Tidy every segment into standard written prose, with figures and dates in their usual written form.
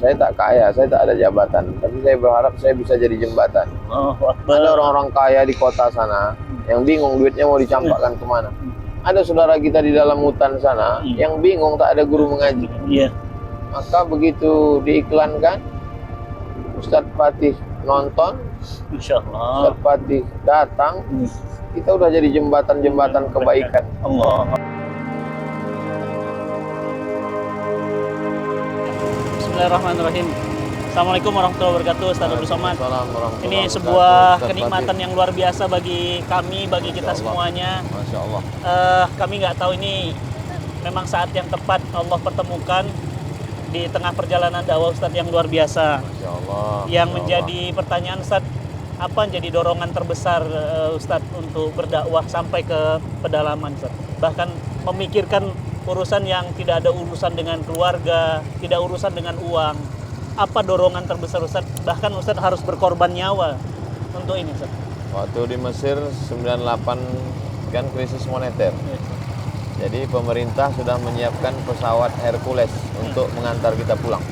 Saya tak kaya, saya tak ada jabatan, tapi saya berharap saya bisa jadi jembatan. Ada orang-orang kaya di kota sana yang bingung duitnya mau dicampakkan kemana. Ada saudara kita di dalam hutan sana yang bingung tak ada guru mengaji. Iya. Maka begitu diiklankan, Ustadz Fatih nonton, Insya Allah. Ustadz Fatih datang, kita udah jadi jembatan-jembatan kebaikan. Allah. Bismillahirrahmanirrahim. Assalamualaikum warahmatullahi wabarakatuh, Ustaz Abdul Somad. Ini sebuah kenikmatan yang luar biasa bagi kami, bagi kita semuanya. Masya Allah. Kami nggak tahu ini memang saat yang tepat Allah pertemukan di tengah perjalanan dakwah Ustadz yang luar biasa. Masya Allah. Yang menjadi pertanyaan Ustadz, apa yang jadi dorongan terbesar Ustadz untuk berdakwah sampai ke pedalaman Ustadz? Bahkan memikirkan urusan yang tidak ada urusan dengan keluarga, tidak urusan dengan uang. Apa dorongan terbesar Ustadz? Bahkan Ustadz harus berkorban nyawa untuk ini Ustadz. Waktu di Mesir 98 kan krisis moneter. Jadi pemerintah sudah menyiapkan pesawat Hercules untuk mengantar kita pulang.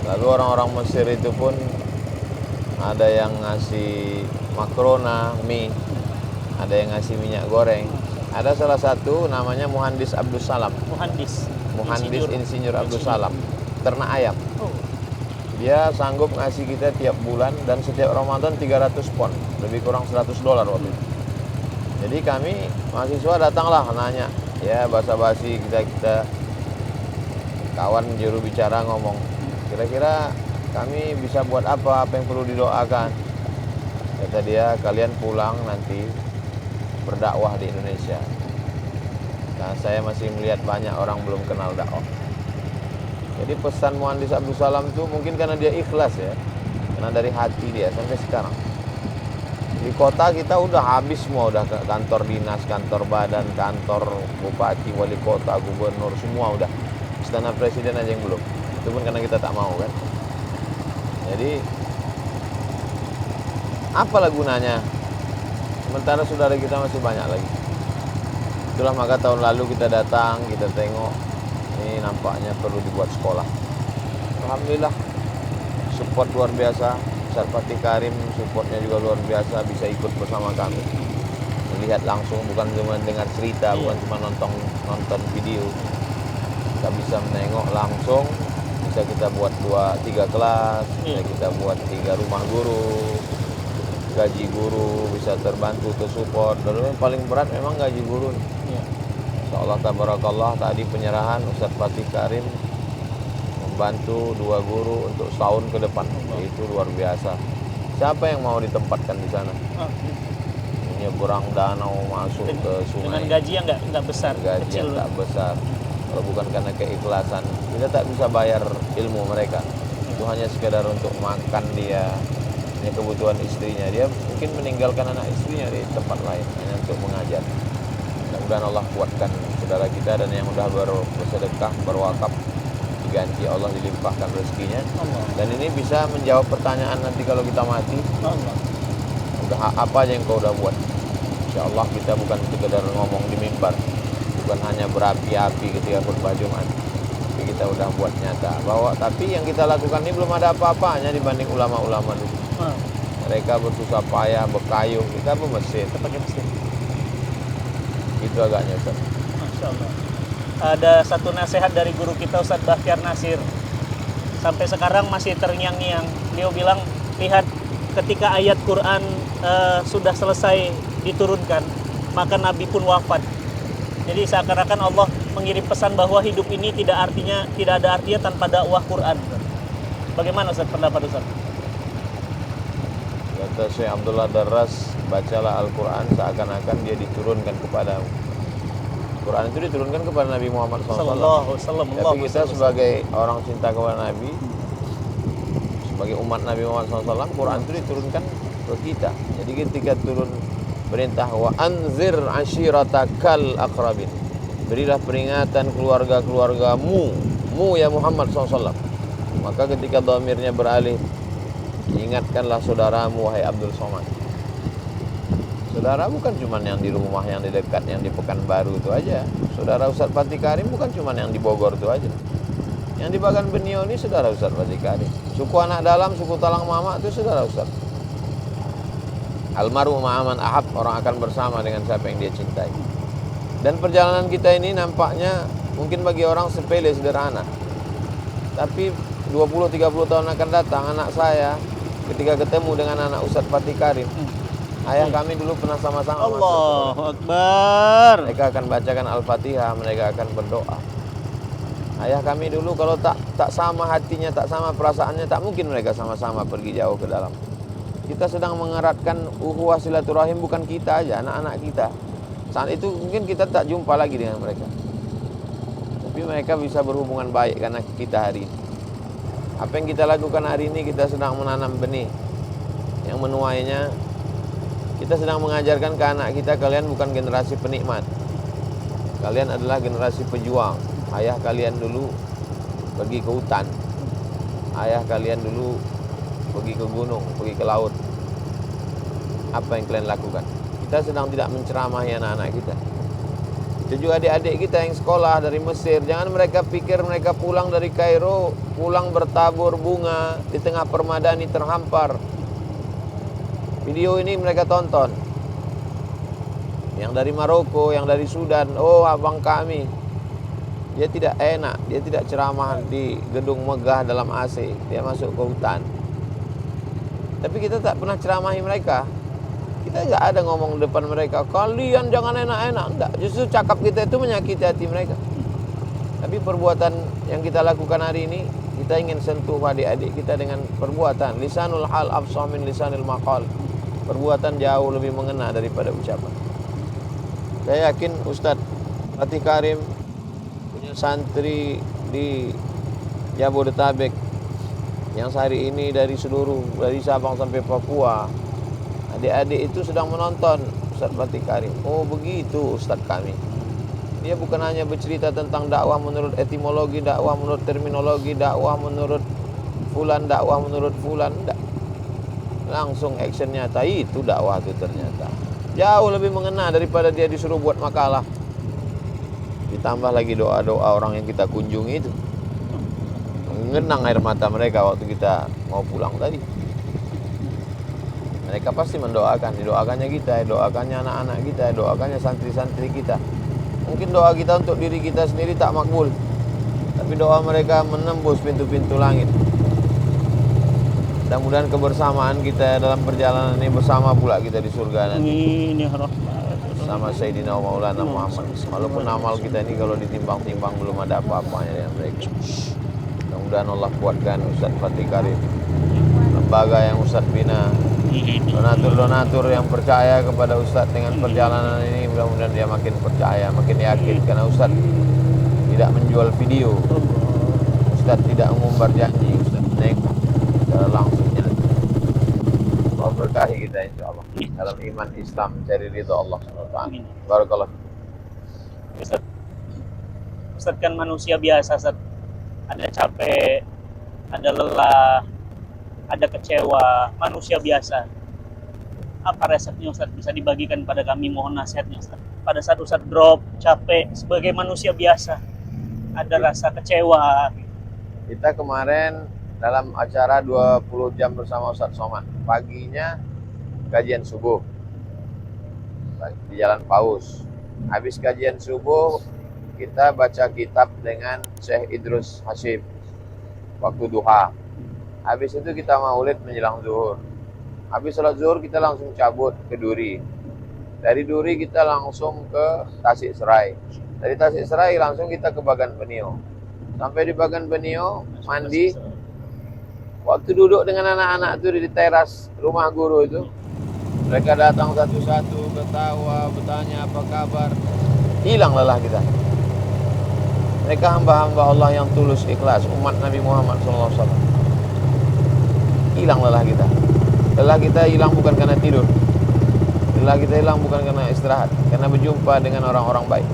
Lalu orang-orang Mesir itu pun ada yang ngasih makrona, mie, ada yang ngasih minyak goreng. Ada salah satu namanya Muhandis Abdul Salam. Muhandis Insinyur Abdul Salam, ternak ayam. Oh. Dia sanggup ngasih kita tiap bulan dan setiap Ramadan 300 pon, lebih kurang $100 waktu itu. Jadi kami mahasiswa datanglah nanya, ya basa-basi kita kawan juru bicara ngomong, kira-kira kami bisa buat apa yang perlu didoakan? Kata dia, kalian pulang nanti berdakwah di Indonesia. Nah, saya masih melihat banyak orang belum kenal dakwah. Jadi pesan Muhandis Abdul Salam itu mungkin karena dia ikhlas ya, karena dari hati dia sampai sekarang. Di kota kita udah habis semua, udah ke kantor dinas, kantor badan, kantor bupati, wali kota, gubernur, semua udah. Istana presiden aja yang belum. Itu pun karena kita tak mau kan. Jadi apalah gunanya? Sementara saudara kita masih banyak lagi. Itulah maka tahun lalu kita datang, kita tengok, ini nampaknya perlu dibuat sekolah. Alhamdulillah, support luar biasa. Ustadz Fatih Karim supportnya juga luar biasa, bisa ikut bersama kami. Melihat langsung, bukan cuma dengar cerita, bukan cuma nonton video. Kita bisa menengok langsung, bisa kita buat 2-3 kelas, bisa kita buat 3 rumah guru, gaji guru bisa terbantu, tersupport. Dan yang paling berat memang gaji guru. Insyaallah tabarakallah tadi penyerahan Ustadz Fatih Karim membantu 2 guru untuk setahun ke depan. Itu luar biasa. Siapa yang mau ditempatkan di sana? Menyeberang danau masuk ke sungai dengan gaji yang nggak besar, gaji kecil. yang tak besar. Kalau bukan karena keikhlasan, kita tak bisa bayar ilmu mereka. Itu hanya sekedar untuk makan dia, hanya kebutuhan istrinya. Dia mungkin meninggalkan anak istrinya di tempat lain hanya untuk mengajar. Mudah-mudahan Allah kuatkan saudara kita, dan yang sudah bersedekah, berwakaf, diganti Allah, dilimpahkan rezekinya. Dan ini bisa menjawab pertanyaan nanti kalau kita mati. Udah apa aja yang kau udah buat? Insyaallah kita bukan sekedar ngomong di mimbar, bukan hanya berapi-api ketika khutbah Jumat, tapi kita udah buat nyata bahwa tapi yang kita lakukan ini belum ada apa-apanya dibanding ulama-ulama dulu. Mereka bersusah payah, berkayuh, kita bermesin. Pakai mesin. Itu agaknya Ustaz. Masya Allah. Ada satu nasihat dari guru kita Ustadz Bahtiar Nasir, sampai sekarang masih terngiang-ngiang. Beliau bilang, lihat ketika ayat Quran sudah selesai diturunkan, maka Nabi pun wafat. Jadi seakan-akan Allah mengirim pesan bahwa hidup ini tidak ada artinya tanpa dakwah Quran. Bagaimana Ustaz pendapat Ustaz? Kata Syekh Abdullah Darras, bacalah Al-Quran seakan-akan dia diturunkan kepadamu. Quran itu diturunkan kepada Nabi Muhammad SAW. Tapi kita sebagai orang cinta kepada Nabi, sebagai umat Nabi Muhammad SAW, Quran itu diturunkan ke kita. Jadi ketika turun perintah wa anzir ashiratakal aqrabin, berilah peringatan keluarga-keluargamu, ya Muhammad SAW. Maka ketika dhamirnya beralih, ingatkanlah saudaramu wahai Abdul Somad. Saudara bukan cuma yang di rumah, yang di dekat, yang di Pekanbaru itu aja. Saudara Ustadz Fatih Karim bukan cuma yang di Bogor itu aja. Yang di Bagan Benio ini saudara Ustaz Fatih Karim. Suku anak dalam, suku Talang Mama itu saudara Ustaz. Almarhum ma'aman ahab, orang akan bersama dengan siapa yang dia cintai. Dan perjalanan kita ini nampaknya mungkin bagi orang sepele, sederhana. Tapi 20-30 tahun akan datang, anak saya ketika ketemu dengan anak Ustaz Fatih Karim, ayah kami dulu pernah sama-sama masuk. Allahu Akbar. Mereka akan bacakan Al-Fatihah, mereka akan berdoa. Ayah kami dulu kalau tak sama hatinya, tak sama perasaannya, tak mungkin mereka sama-sama pergi jauh ke dalam. Kita sedang mengeratkan ukhuwah silaturahim, bukan kita aja, anak-anak kita. Saat itu mungkin kita tak jumpa lagi dengan mereka, tapi mereka bisa berhubungan baik karena kita hari ini. Apa yang kita lakukan hari ini, kita sedang menanam benih yang menuainya. Kita sedang mengajarkan ke anak kita, kalian bukan generasi penikmat, kalian adalah generasi pejuang. Ayah kalian dulu pergi ke hutan, ayah kalian dulu pergi ke gunung, pergi ke laut. Apa yang kalian lakukan? Kita sedang tidak menceramahi anak-anak kita. Itu juga adik-adik kita yang sekolah dari Mesir. Jangan mereka pikir mereka pulang dari Kairo, pulang bertabur bunga di tengah permadani terhampar. Video ini mereka tonton. Yang dari Maroko, yang dari Sudan, oh abang kami, dia tidak enak, dia tidak ceramah di gedung megah dalam AC, dia masuk ke hutan. Tapi kita tak pernah ceramahi mereka. Kita nggak ada ngomong depan mereka, kalian jangan enak-enak. Enggak, justru cakap kita itu menyakiti hati mereka. Tapi perbuatan yang kita lakukan hari ini, kita ingin sentuh adik-adik kita dengan perbuatan. Lisanul hal afsah min lisanil maqal. Perbuatan jauh lebih mengena daripada ucapan. Saya yakin Ustadz Fatih Karim punya santri di Jabodetabek yang sehari ini dari Sabang sampai Papua. Adik-adik itu sedang menonton Ustadz Fatih Karim. Oh begitu Ustadz kami. Dia bukan hanya bercerita tentang dakwah menurut etimologi, dakwah menurut terminologi, dakwah menurut fulan, dakwah menurut fulan. Enggak. Langsung action nyata, itu dakwah itu ternyata. Jauh lebih mengena daripada dia disuruh buat makalah. Ditambah lagi doa-doa orang yang kita kunjungi itu. Mengenang air mata mereka waktu kita mau pulang tadi. Mereka pasti mendoakan, didoakannya kita, doakannya anak-anak kita, doakannya santri-santri kita. Mungkin doa kita untuk diri kita sendiri tak makbul, tapi doa mereka menembus pintu-pintu langit. Mudah-mudahan kebersamaan kita dalam perjalanan ini bersama pula kita di surga nanti. Amin ya Rahman. Sama Sayyidina Maulana Muhammad. Walaupun amal kita ini kalau ditimbang-timbang belum ada apa-apanya dengan mereka. Mudah-mudahan Allah kuatkan Ustadz Fatih Karim, lembaga yang Ustadz bina, donatur-donatur yang percaya kepada Ustadz dengan perjalanan ini, mudah-mudahan dia makin percaya, makin yakin. Karena Ustadz tidak menjual video, Ustadz tidak mengumbar janji, Ustadz menengok secara langsung nyata. Allah berkahi kita insyaAllah dalam iman Islam, cari ridha Allah SWT. Barakallah. Ustadz kan manusia biasa, Ustadz. Ada capek, ada lelah, ada kecewa, manusia biasa. Apa resepnya Ustadz? Bisa dibagikan pada kami, mohon nasihatnya Ustadz. Pada saat Ustadz drop, capek, sebagai manusia biasa, ada rasa kecewa. Kita kemarin dalam acara 20 jam bersama Ustadz Somad. Paginya kajian subuh di Jalan Paus. Habis kajian subuh, kita baca kitab dengan Syekh Idrus Hashim waktu duha. Habis itu kita maulid menjelang zuhur. Habis sholat zuhur kita langsung cabut ke Duri. Dari Duri kita langsung ke Tasik Serai. Dari Tasik Serai langsung kita ke Bagan Benio. Sampai di Bagan Benio, mandi. Waktu duduk dengan anak-anak itu di teras rumah guru itu, mereka datang satu-satu, ketawa, bertanya apa kabar. Hilang lelah kita. Mereka hamba-hamba Allah yang tulus ikhlas, umat Nabi Muhammad SAW. Hilang lelah kita. Lelah kita hilang bukan karena tidur. Lelah kita hilang bukan karena istirahat, karena berjumpa dengan orang-orang baik.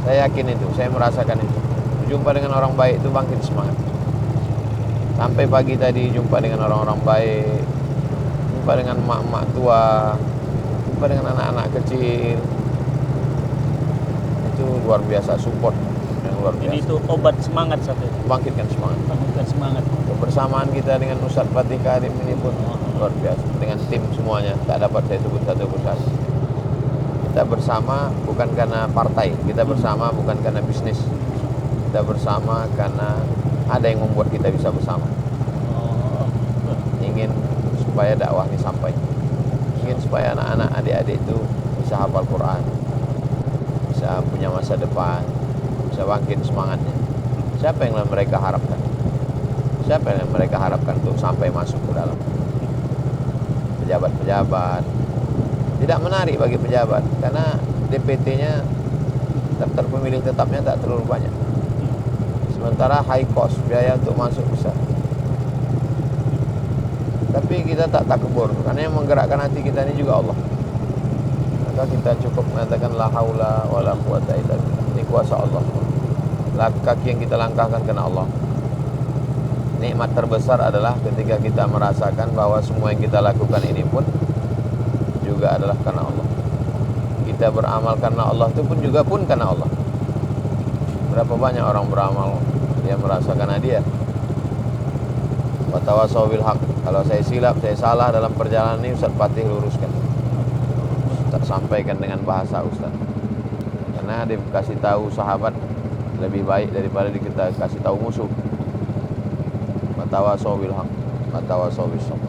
Saya yakin itu, saya merasakan itu. Berjumpa dengan orang baik itu bangkit semangat. Sampai pagi tadi jumpa dengan orang-orang baik, jumpa dengan emak-emak tua, jumpa dengan anak-anak kecil. Itu luar biasa support dengan luar Jadi biasa. itu obat semangat satu. Bangkitkan semangat. Bangkitkan semangat. Kebersamaan kita dengan Ustadz Fatih Karim ini pun luar biasa. Dengan tim semuanya, tak dapat saya sebut satu persatu. Kita bersama bukan karena partai, kita bersama bukan karena bisnis. Kita bersama karena ada yang membuat kita bisa bersama. Oh, Ingin supaya dakwah ini sampai. Ingin supaya anak-anak, adik-adik itu bisa hafal Quran, bisa punya masa depan, bisa bangkit semangatnya. Siapa yang mereka harapkan? Siapa yang mereka harapkan untuk sampai masuk ke dalam? Pejabat-pejabat. Tidak menarik bagi pejabat karena DPT-nya, daftar pemilih tetapnya tak terlalu banyak. Sementara high cost, biaya untuk masuk besar. Tapi kita tak takbur karena yang menggerakkan hati kita ini juga Allah. Maka kita cukup mengatakan la haula wala quwata illa billah. Ini kuasa Allah. Kaki yang kita langkahkan kena Allah. Nikmat terbesar adalah ketika kita merasakan bahwa semua yang kita lakukan ini pun juga adalah karena Allah. Kita beramal karena Allah itu pun juga karena Allah. Berapa banyak orang beramal dia merasakan hadiah. Wa tawassaw bil haq. Kalau saya silap, saya salah dalam perjalanan ini, Ustaz Fatih luruskan. Ustaz sampaikan dengan bahasa Ustaz. Karena dikasih tahu sahabat lebih baik daripada kita kasih tahu musuh. Wa tawassaw bil haq, wa tawassaw bis sabr.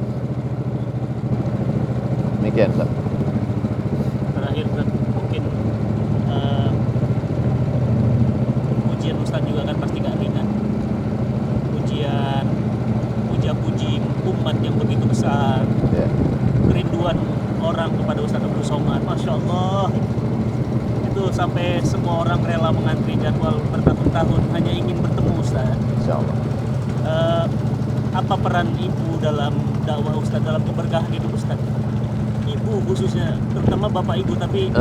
Demikian Ustaz. terakhir Ustaz, mungkin ujian Ustaz juga kan pasti gak ringan. Ujian, puja-puji umat yang begitu besar, Ya. kerinduan orang kepada Ustaz Abdul Somad, Masya Allah, itu sampai semua orang rela mengantri jadwal bertahun-tahun hanya ingin bertemu Ustaz. Insyaallah. Apa peran ibu dalam dakwah Ustaz, dalam keberkahan hidup Ustaz? Ibu khususnya, terutama bapak ibu, tapi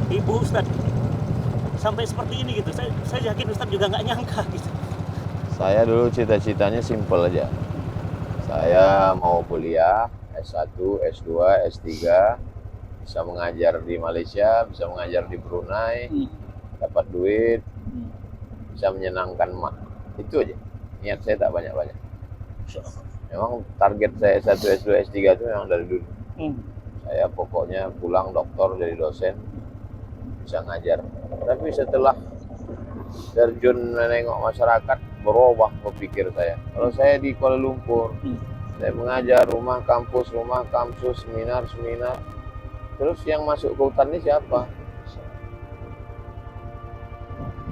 ibu Ustaz sampai seperti ini gitu. Saya yakin Ustaz juga nggak nyangka gitu. Saya dulu cita-citanya simpel aja. Saya mau kuliah S1, S2, S3, bisa mengajar di Malaysia, bisa mengajar di Brunei, dapat duit, bisa menyenangkan mak. Itu aja. Niat saya tak banyak-banyak. Memang target saya S1, S2, S3 itu memang dari dulu. Saya pokoknya pulang doktor jadi dosen, bisa ngajar. Tapi setelah terjun menengok masyarakat, berubah berpikir saya. Kalau saya di Kuala Lumpur, saya mengajar rumah kampus, seminar. Terus yang masuk ke hutan ini siapa?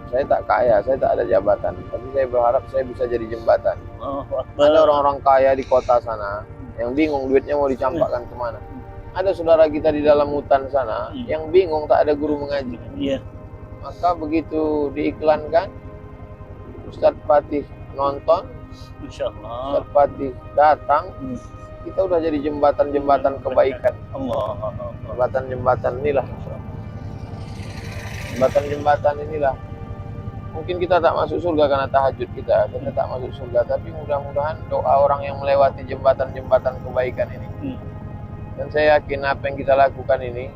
Saya tak kaya, saya tak ada jabatan. Tapi saya berharap saya bisa jadi jembatan. Ada orang-orang kaya di kota sana yang bingung duitnya mau dicampakkan kemana. Ada saudara kita di dalam hutan sana yang bingung tak ada guru mengaji. Iya. Maka begitu diiklankan, Ustadz Fatih nonton, Insya Allah. Ustadz Fatih datang, kita udah jadi jembatan-jembatan kebaikan. Allah. Jembatan-jembatan inilah. Jembatan-jembatan inilah. Mungkin kita tak masuk surga karena tahajud kita tak masuk surga. Tapi mudah-mudahan doa orang yang melewati jembatan-jembatan kebaikan ini. Dan saya yakin apa yang kita lakukan ini,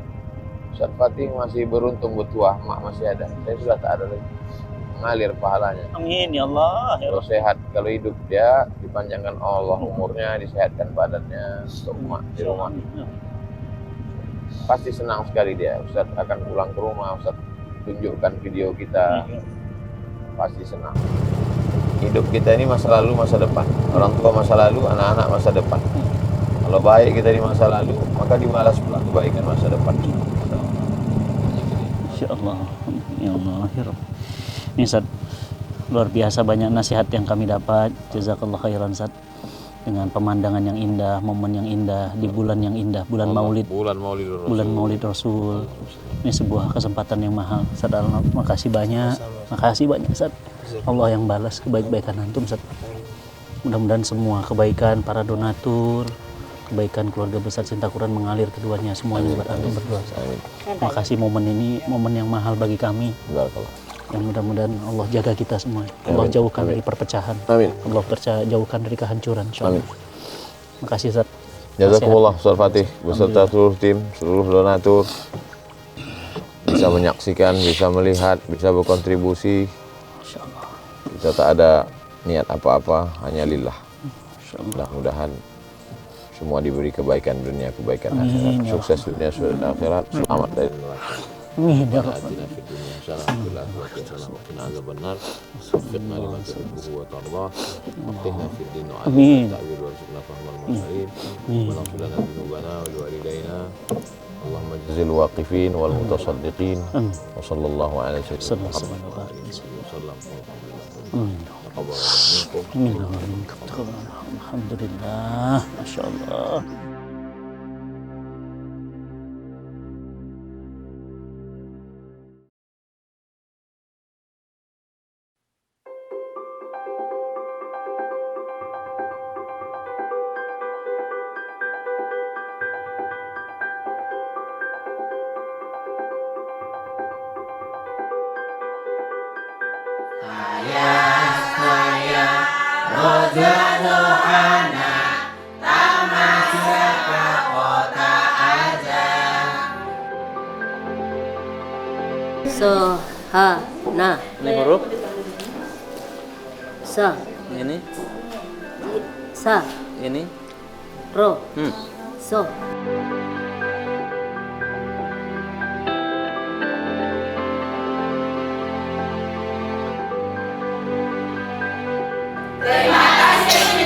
Ustadz Fatih masih beruntung bertuah, mak masih ada. Saya sudah tak ada lagi. Mengalir pahalanya. Amin ya Allah. Ya Kalau sehat, kalau hidup dia dipanjangkan Allah umurnya, disehatkan badannya untuk mak di rumah. Pasti senang sekali dia. Ustadz akan pulang ke rumah, Ustadz tunjukkan video kita. Pasti senang. Hidup kita ini masa lalu, masa depan. Orang tua masa lalu, anak-anak masa depan. Kalau baik kita di masa lalu, maka dibalas pula kebaikan masa depan. Insya Allah. Ya Allah. Ini Ustaz, luar biasa banyak nasihat yang kami dapat. Jazakallah khairan Ustaz. Dengan pemandangan yang indah, momen yang indah, di bulan yang indah, bulan Maulid. Bulan Maulid Rasul. Bulan Maulid Rasul. Ini sebuah kesempatan yang mahal. Ustaz, makasih banyak. Makasih banyak Ustaz. Allah yang balas kebaik-baikan antum Ustaz. Mudah-mudahan semua kebaikan para donatur, kebaikan keluarga besar Cinta Quran mengalir keduanya semuanya buat antum berdua. Makasih, momen ini momen yang mahal bagi kami. Yang mudah-mudahan Allah jaga kita semua. Allah jauhkan dari perpecahan. Amin. Allah jauhkan dari kehancuran. Amin. Makasih Ustaz. Jazakumullah Ustadz Fatih beserta seluruh tim, seluruh donatur bisa menyaksikan, bisa melihat, bisa berkontribusi. Kita tak ada niat apa-apa, hanya lillah. Mudah-mudahan semua diberi kebaikan dunia, kebaikan akhirat. Sukses dunia, sukses akhirat. Selamat dari neraka. Amin ya Rabbana Rabbal atina fid dunya hasanah wa fil akhirati hasanah wa qina adzabannar. Waffiqna lima tuhibbu wa tardah. Waqina fid din wa Amin. ta'wil warzuqna fahmal mursalin. Wa ighfir lana dhunubana wa liwalidayna. Allahumma jazil waqifin wal mutasaddiqin. Wa sallallahu ala sayyidina Muhammad wa alihi wasallam. Amin. Taqabbal minkum. Amin. Alhamdulillah. Masya Allah. Nah, Ini huruf sa, ini, sa, ini. ro, so. Terima kasih.